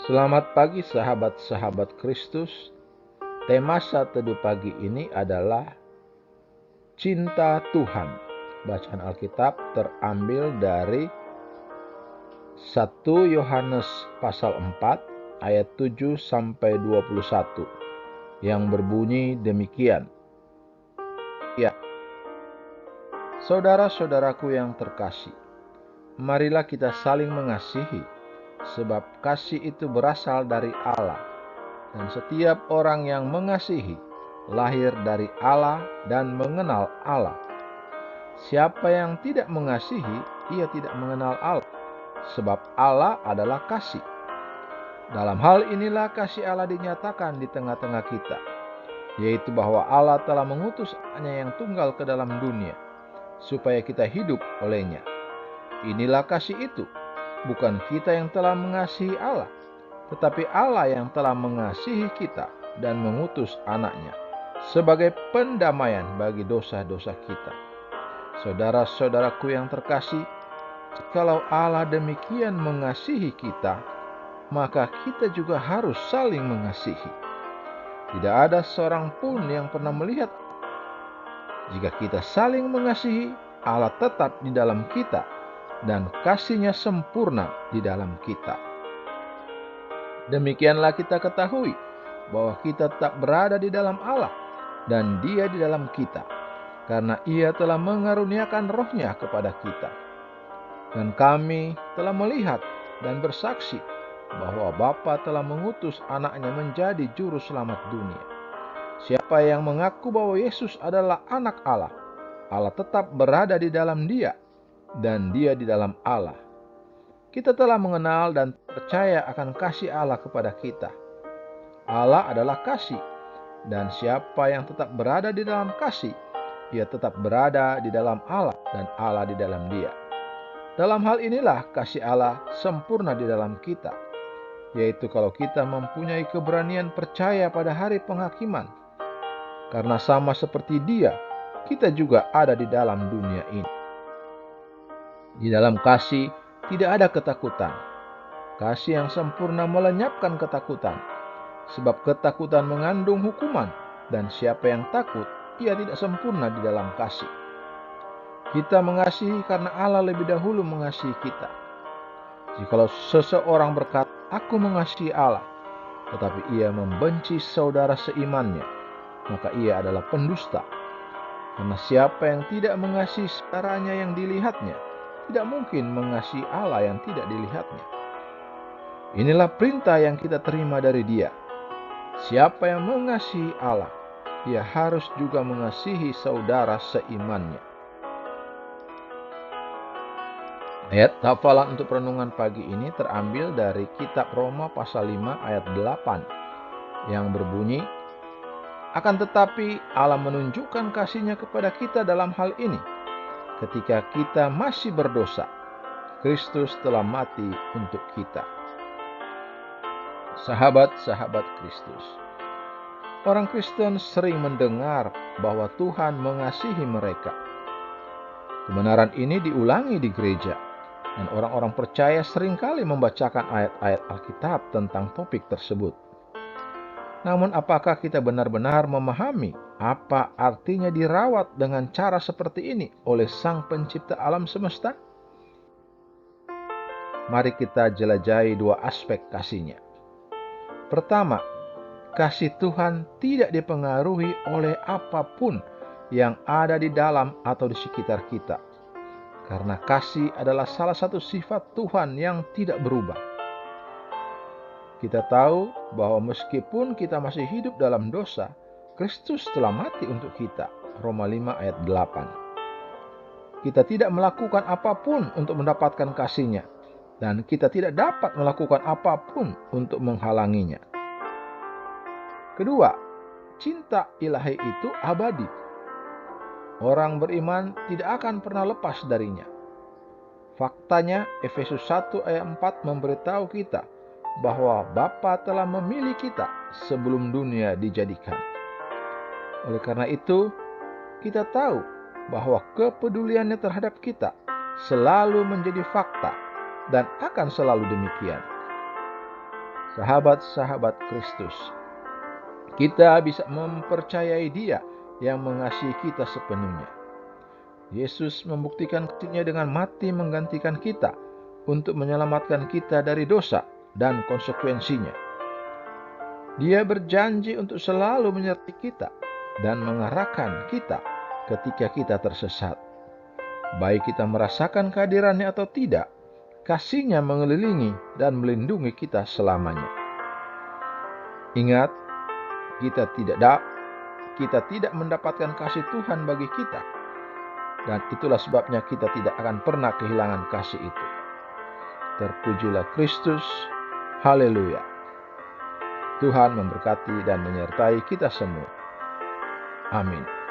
Selamat pagi sahabat-sahabat Kristus. Tema saat teduh pagi ini adalah Cinta Tuhan. Bacaan Alkitab terambil dari 1 Yohanes pasal 4 ayat 7 sampai 21 yang berbunyi demikian. Ya, saudara-saudaraku yang terkasih, marilah kita saling mengasihi, sebab kasih itu berasal dari Allah. Dan setiap orang yang mengasihi lahir dari Allah dan mengenal Allah. Siapa yang tidak mengasihi, ia tidak mengenal Allah, sebab Allah adalah kasih. Dalam hal inilah kasih Allah dinyatakan di tengah-tengah kita, yaitu bahwa Allah telah mengutus Anaknya yang tunggal ke dalam dunia, supaya kita hidup olehnya. Inilah kasih itu, bukan kita yang telah mengasihi Allah, tetapi Allah yang telah mengasihi kita dan mengutus Anaknya sebagai pendamaian bagi dosa-dosa kita. Saudara-saudaraku yang terkasih, kalau Allah demikian mengasihi kita, maka kita juga harus saling mengasihi. Tidak ada seorang pun yang pernah melihat. Jika kita saling mengasihi, Allah tetap di dalam kita dan kasih-Nya sempurna di dalam kita. Demikianlah kita ketahui bahwa kita tetap berada di dalam Allah dan Dia di dalam kita, karena Ia telah mengaruniakan Roh-Nya kepada kita. Dan kami telah melihat dan bersaksi bahwa Bapa telah mengutus Anaknya menjadi juru selamat dunia. Siapa yang mengaku bahwa Yesus adalah Anak Allah, Allah tetap berada di dalam Dia dan Dia di dalam Allah. Kita telah mengenal dan percaya akan kasih Allah kepada kita. Allah adalah kasih, dan siapa yang tetap berada di dalam kasih, ia tetap berada di dalam Allah dan Allah di dalam Dia. Dalam hal inilah kasih Allah sempurna di dalam kita, yaitu kalau kita mempunyai keberanian percaya pada hari penghakiman. Karena sama seperti Dia, kita juga ada di dalam dunia ini. Di dalam kasih tidak ada ketakutan. Kasih yang sempurna melenyapkan ketakutan, sebab ketakutan mengandung hukuman, dan siapa yang takut, ia tidak sempurna di dalam kasih. Kita mengasihi karena Allah lebih dahulu mengasihi kita. Jikalau seseorang berkata, "Aku mengasihi Allah," tetapi ia membenci saudara seimannya, maka ia adalah pendusta. Karena siapa yang tidak mengasihi saudaranya yang dilihatnya, tidak mungkin mengasihi Allah yang tidak dilihatnya. Inilah perintah yang kita terima dari Dia. Siapa yang mengasihi Allah, ia harus juga mengasihi saudara seimannya. Ayat hafalan untuk renungan pagi ini terambil dari kitab Roma pasal 5 ayat 8 yang berbunyi, "Akan tetapi Allah menunjukkan kasih-Nya kepada kita dalam hal ini, ketika kita masih berdosa, Kristus telah mati untuk kita." Sahabat-sahabat Kristus, orang Kristen sering mendengar bahwa Tuhan mengasihi mereka. Kebenaran ini diulangi di gereja, dan orang-orang percaya seringkali membacakan ayat-ayat Alkitab tentang topik tersebut. Namun apakah kita benar-benar memahami apa artinya dirawat dengan cara seperti ini oleh Sang Pencipta alam semesta? Mari kita jelajahi dua aspek kasih-Nya. Pertama, kasih Tuhan tidak dipengaruhi oleh apapun yang ada di dalam atau di sekitar kita. Karena kasih adalah salah satu sifat Tuhan yang tidak berubah. Kita tahu bahwa meskipun kita masih hidup dalam dosa, Kristus telah mati untuk kita. Roma 5 ayat 8. Kita tidak melakukan apapun untuk mendapatkan kasih-Nya, dan kita tidak dapat melakukan apapun untuk menghalanginya. Kedua, cinta ilahi itu abadi. Orang beriman tidak akan pernah lepas darinya. Faktanya, Efesus 1 ayat 4 memberitahu kita bahwa Bapa telah memilih kita sebelum dunia dijadikan. Oleh karena itu, kita tahu bahwa kepeduliannya terhadap kita selalu menjadi fakta dan akan selalu demikian. sahabat-sahabat Kristus. Kita bisa mempercayai Dia yang mengasihi kita sepenuhnya. Yesus membuktikan kasih-Nya dengan mati menggantikan kita untuk menyelamatkan kita dari dosa dan konsekuensinya. Dia berjanji untuk selalu menyertai kita dan mengarahkan kita ketika kita tersesat. Baik kita merasakan kehadirannya atau tidak, kasih-Nya mengelilingi dan melindungi kita selamanya. Ingat, kita tidak mendapatkan kasih Tuhan bagi kita, dan itulah sebabnya kita tidak akan pernah kehilangan kasih itu. Terpujilah Kristus. Haleluya. Tuhan memberkati dan menyertai kita semua. Amin.